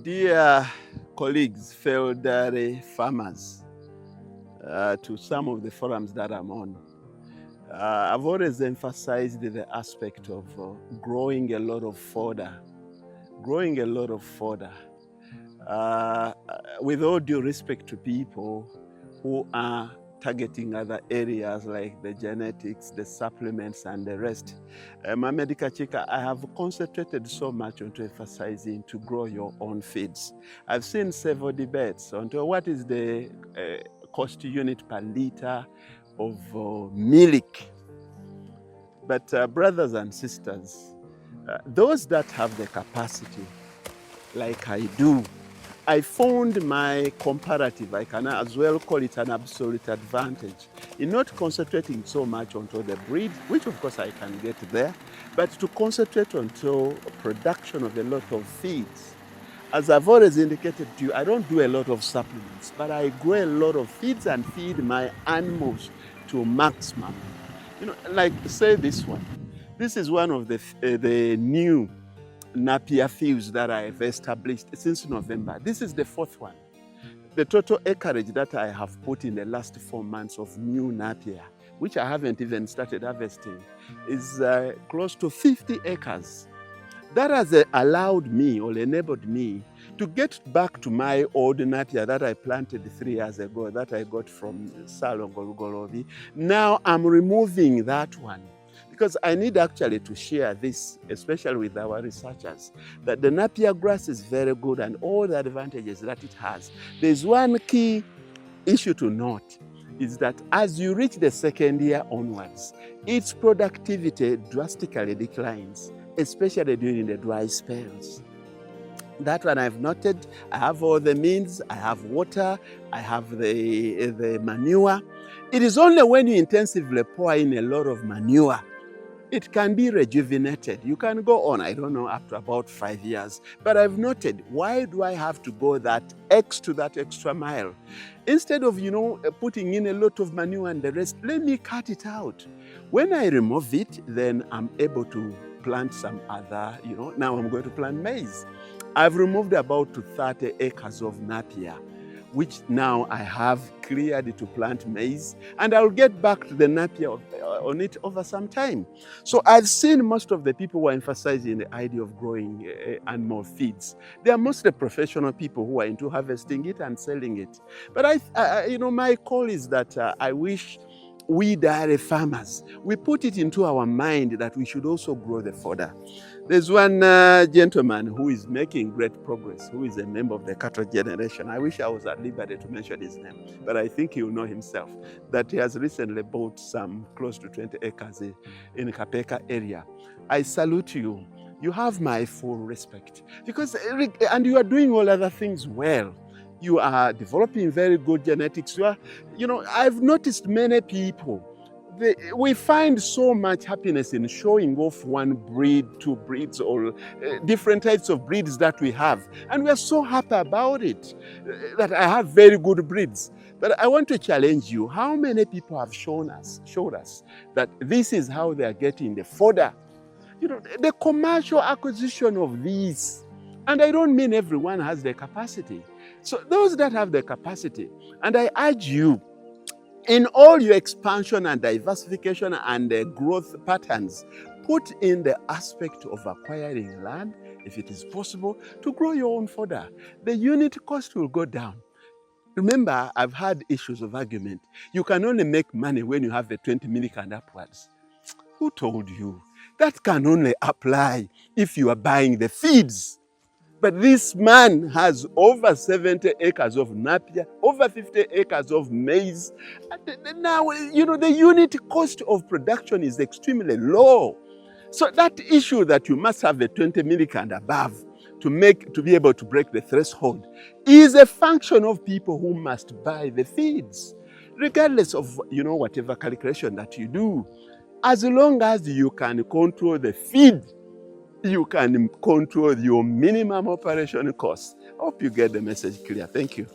Dear colleagues, fellow farmers, to some of the forums that I'm on, I've always emphasized the aspect of growing a lot of fodder. Growing a lot of fodder. With all due respect to people who are targeting other areas like the genetics, the supplements, and the rest. Mohamed Kachika, I have concentrated so much on emphasizing to grow your own feeds. I've seen several debates on what is the cost unit per liter of milk. But brothers and sisters, those that have the capacity, like I do, I found my comparative, I can as well call it an absolute advantage, in not concentrating so much onto the breed, which of course I can get there, but to concentrate onto production of a lot of feeds. As I've always indicated to you, I don't do a lot of supplements, but I grow a lot of feeds and feed my animals to maximum. You know, like say this one. This is one of the new Napier fields that I've established since November. This is the fourth one. The total acreage that I have put in the last 4 months of new Napier, which I haven't even started harvesting, is close to 50 acres. That has allowed me or enabled me to get back to my old Napier that I planted 3 years ago that I got from Salon Golgolovi. Now I'm removing that one, because I need actually to share this, especially with our researchers, that the Napier grass is very good and all the advantages that it has. There's one key issue to note, is that as you reach the second year onwards, its productivity drastically declines, especially during the dry spells. That one I've noted. I have all the means, I have water, I have the manure. It is only when you intensively pour in a lot of manure it can be rejuvenated. You can go on, I don't know, up to about 5 years. But I've noted, why do I have to go that extra mile? Instead of, putting in a lot of manure and the rest, let me cut it out. When I remove it, then I'm able to plant some other, now I'm going to plant maize. I've removed about 30 acres of Napier, which now I have cleared to plant maize, and I'll get back to the Napier on it over some time. So I've seen most of the people who are emphasizing the idea of growing animal feeds. They are mostly professional people who are into harvesting it and selling it. But my call is that I wish we dairy farmers, we put it into our mind that we should also grow the fodder. There's one gentleman who is making great progress, who is a member of the cattle generation. I wish I was at liberty to mention his name, but I think he'll know himself, that he has recently bought some close to 20 acres in Kapeka area. I salute you. You have my full respect, because, and you are doing all other things well. You are developing very good genetics. I've noticed many people, we find so much happiness in showing off one breed, 2 breeds, or different types of breeds that we have. And we are so happy about it, that I have very good breeds. But I want to challenge you. How many people have showed us that this is how they are getting the fodder? The commercial acquisition of these, and I don't mean everyone has the capacity. So those that have the capacity, and I urge you, in all your expansion and diversification and growth patterns, put in the aspect of acquiring land, if it is possible, to grow your own fodder. The unit cost will go down. Remember, I've had issues of argument. You can only make money when you have the 20 milk and upwards. Who told you? That can only apply if you are buying the feeds. But this man has over 70 acres of Napier, over 50 acres of maize. Now, the unit cost of production is extremely low. So that issue that you must have the 20 milk and above to be able to break the threshold is a function of people who must buy the feeds, regardless of, whatever calculation that you do. As long as you can control the feed, you can control your minimum operation costs. I hope you get the message clear. Thank you.